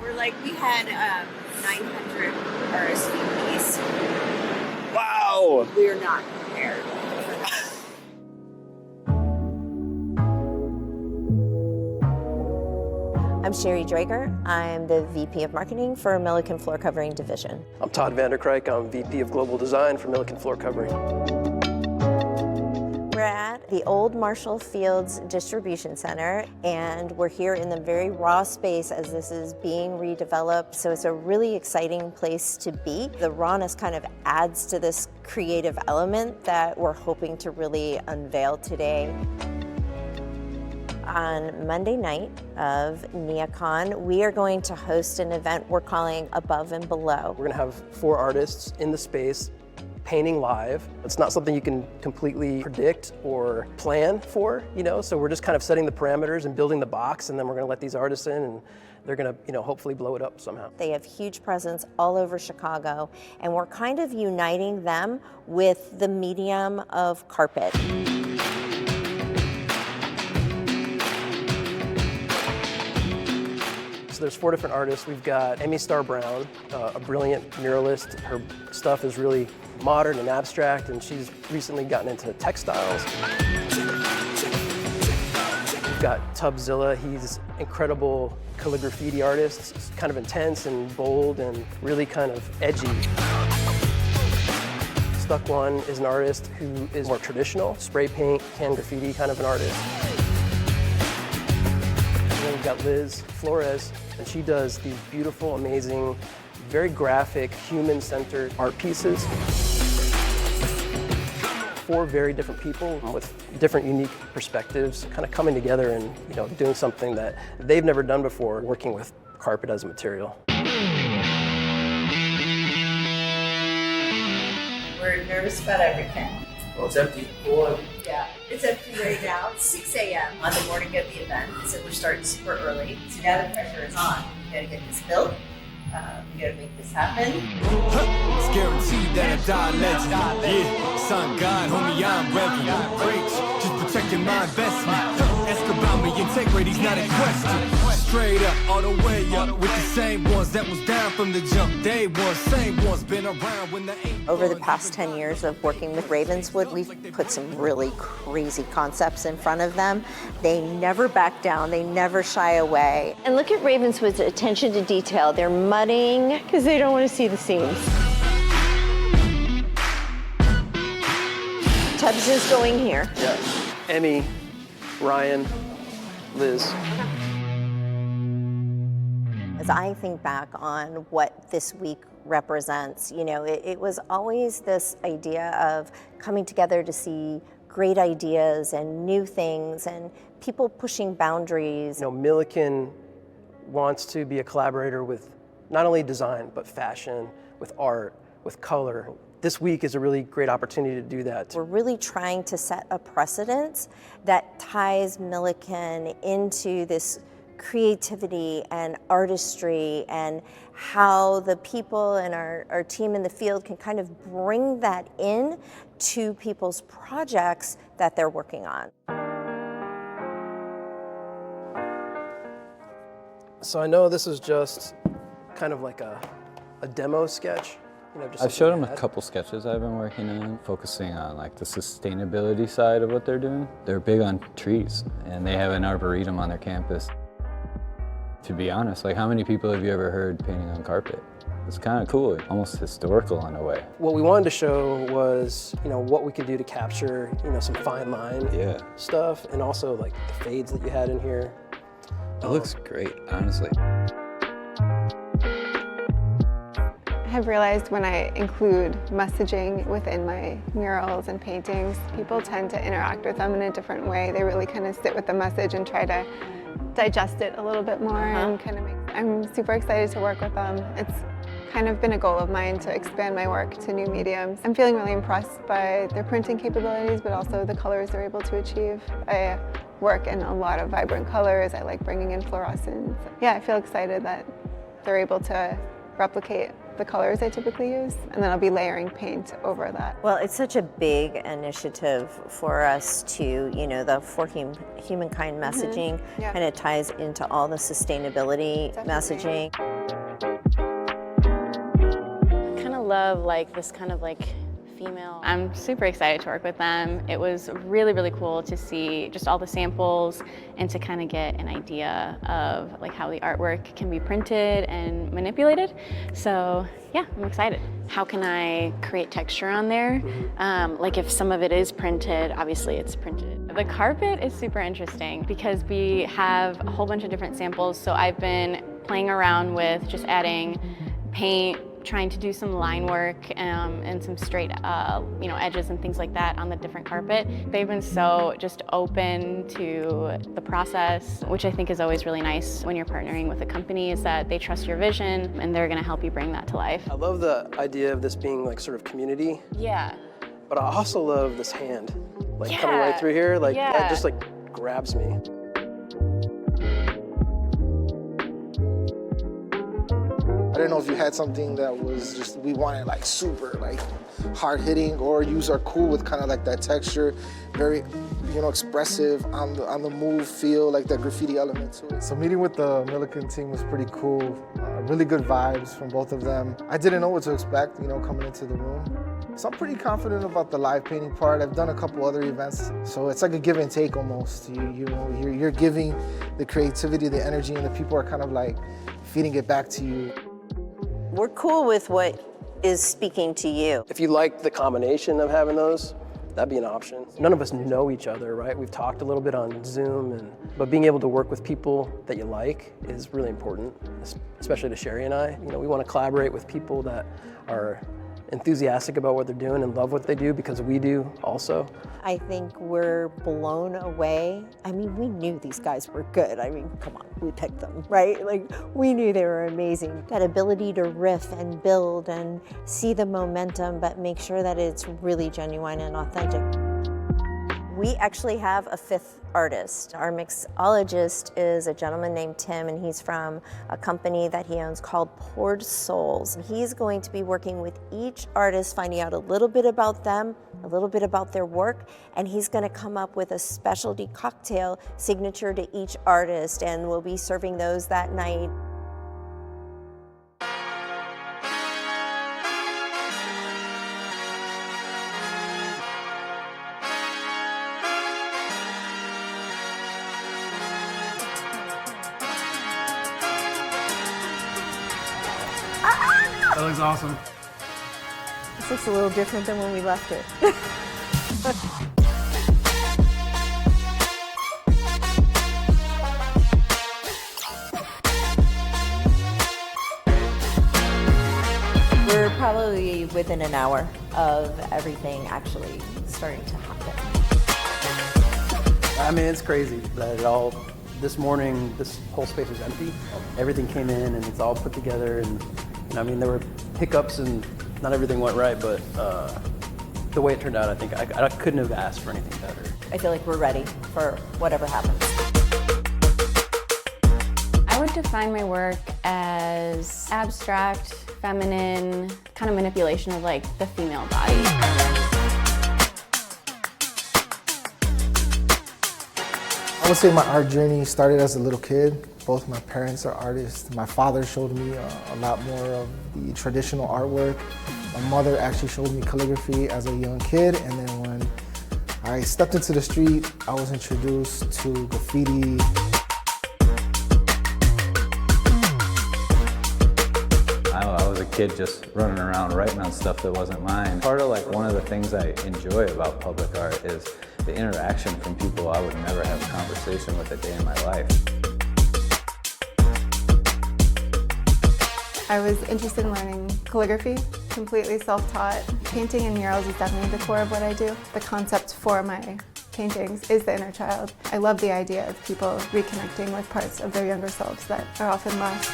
We had 900 RSVPs. Wow! We're not prepared. I'm Sherry Drager. I'm the VP of Marketing for Milliken Floor Covering Division. I'm Todd Vanderkrijk. I'm VP of Global Design for Milliken Floor Covering. We're at the old Marshall Fields Distribution Center, and we're here in the very raw space as this is being redeveloped, so it's a really exciting place to be. The rawness kind of adds to this creative element that we're hoping to really unveil today. On Monday night of NeaCon, we are going to host an event we're calling Above and Below. We're gonna have 4 artists in the space painting live. It's not something you can completely predict or plan for, so we're just kind of setting the parameters and building the box, and then we're gonna let these artists in and they're gonna, hopefully blow it up somehow. They have huge presence all over Chicago, and we're kind of uniting them with the medium of carpet. So there's 4 different artists. We've got Emmy Star Brown, a brilliant muralist. Her stuff is really modern and abstract, and she's recently gotten into textiles. We've got Tubzilla. He's an incredible calligraphy artist. He's kind of intense and bold and really kind of edgy. Stuck One is an artist who is more traditional, spray paint, can graffiti kind of an artist. And then we've got Liz Flores, and she does these beautiful, amazing, very graphic, human-centered art pieces. 4 very different people with different unique perspectives kind of coming together and doing something that they've never done before, working with carpet as a material. We're nervous about everything. Well, it's empty. Boy. Yeah, it's empty right now. It's 6 a.m. on the morning of the event, so we're starting super early. So now the pressure is on. We gotta get this built. We gotta make this happen. It's guaranteed that I die legend. Yeah, son God, homie, I'm reverend. Preach, just protecting my investment. Ask about me, integrity's not in question. Straight up, all the way up, with the same ones that was down from the jump. Day one, same ones been around when they ain't. Over the past 10 years of working with Ravenswood, we've put some really crazy concepts in front of them. They never back down, they never shy away. And look at Ravenswood's attention to detail. They're mudding because they don't want to see the seams. Tubbs is going here. Yeah. Emmy, Ryan, Liz. As I think back on what this week represents, it was always this idea of coming together to see great ideas and new things and people pushing boundaries. Milliken wants to be a collaborator with not only design, but fashion, with art, with color. This week is a really great opportunity to do that. We're really trying to set a precedent that ties Milliken into this creativity and artistry and how the people and our team in the field can kind of bring that in to people's projects that they're working on. So I know this is just kind of like a demo sketch. I've showed them a couple sketches I've been working on, focusing on the sustainability side of what they're doing. They're big on trees, and they have an arboretum on their campus. To be honest, how many people have you ever heard painting on carpet? It's kind of cool, almost historical in a way. What we wanted to show was, what we could do to capture, some fine line stuff, and also the fades that you had in here. It looks great, honestly. I have realized when I include messaging within my murals and paintings, people tend to interact with them in a different way. They really kind of sit with the message and try to digest it a little bit more and kind of I'm super excited to work with them. It's kind of been a goal of mine to expand my work to new mediums. I'm feeling really impressed by their printing capabilities, but also the colors they're able to achieve. I work in a lot of vibrant colors. I like bringing in fluorescence. Yeah, I feel excited that they're able to replicate the colors I typically use, and then I'll be layering paint over that. Well, it's such a big initiative for us to, the for humankind messaging Yeah. kind of ties into all the sustainability Definitely. messaging. I kind of love this kind of female. I'm super excited to work with them. It was really, really cool to see just all the samples and to kind of get an idea of how the artwork can be printed and manipulated. So yeah, I'm excited. How can I create texture on there? If some of it is printed, obviously it's printed. The carpet is super interesting because we have a whole bunch of different samples. So I've been playing around with just adding paint, trying to do some line work and some straight edges and things like that on the different carpet. They've been so just open to the process, which I think is always really nice when you're partnering with a company, is that they trust your vision and they're gonna help you bring that to life. I love the idea of this being sort of community, Yeah. but I also love this hand, coming Yeah. right through here, that Yeah. just grabs me. I didn't know if you had something that was just, we wanted super hard hitting, or yous are cool with kind of that texture, very, expressive on the move feel, that graffiti element to it. So meeting with the Milliken team was pretty cool. Really good vibes from both of them. I didn't know what to expect, coming into the room. So I'm pretty confident about the live painting part. I've done a couple other events, so it's like a give and take almost. You're giving the creativity, the energy, and the people are kind of feeding it back to you. We're cool with what is speaking to you. If you like the combination of having those, that'd be an option. None of us know each other, right? We've talked a little bit on Zoom, but being able to work with people that you like is really important, especially to Sherry and I. We want to collaborate with people that are enthusiastic about what they're doing and love what they do, because we do also. I think we're blown away. We knew these guys were good. Come on, we picked them, right? We knew they were amazing. That ability to riff and build and see the momentum, but make sure that it's really genuine and authentic. We actually have a fifth artist. Our mixologist is a gentleman named Tim, and he's from a company that he owns called Poured Souls. He's going to be working with each artist, finding out a little bit about them, a little bit about their work, and he's going to come up with a specialty cocktail signature to each artist, and we'll be serving those that night. That looks awesome. This looks a little different than when we left it. We're probably within an hour of everything actually starting to happen. It's crazy that this morning, this whole space was empty. Everything came in and it's all put together, and there were hiccups and not everything went right, but the way it turned out, I think I couldn't have asked for anything better. I feel like we're ready for whatever happens. I would define my work as abstract, feminine, kind of manipulation of the female body. I would say my art journey started as a little kid. Both my parents are artists. My father showed me a lot more of the traditional artwork. My mother actually showed me calligraphy as a young kid, and then when I stepped into the street, I was introduced to graffiti. I was a kid just running around writing on stuff that wasn't mine. Part of one of the things I enjoy about public art is the interaction from people I would never have a conversation with a day in my life. I was interested in learning calligraphy, completely self-taught. Painting and murals is definitely the core of what I do. The concept for my paintings is the inner child. I love the idea of people reconnecting with parts of their younger selves that are often lost.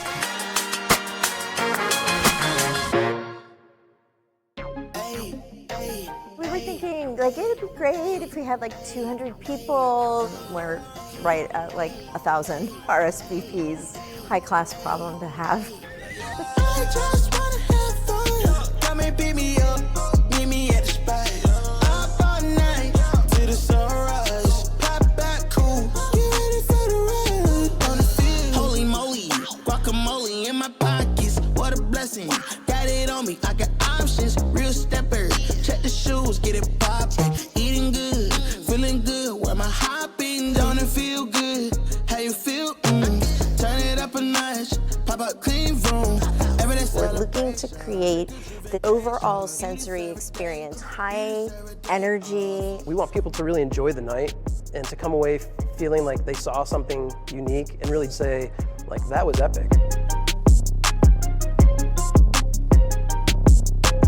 We were thinking, it'd be great if we had 200 people. We're right at 1,000 RSVPs. High class problem to have. I just wanna have and pick me up, meet me at the spot. Up all night till the sunrise. Pop back cool, get ready for the ride. On the field, holy moly, guacamole in my pockets. What a blessing, got it on me. I got options, real stepper. Check the shoes, get it poppin'. Eating good, feeling good. Where my hopping, don't it feel good? How you feel? Turn it up a notch, pop up clean room. We're looking to create the overall sensory experience, high energy. We want people to really enjoy the night and to come away feeling like they saw something unique and really say, like, that was epic.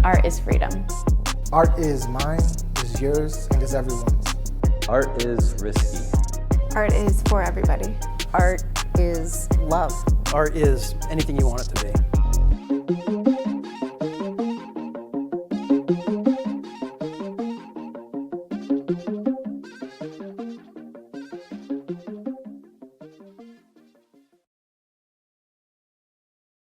Art is freedom. Art is mine, is yours, and is everyone's. Art is risky. Art is for everybody. Art is love. Art is anything you want it to be.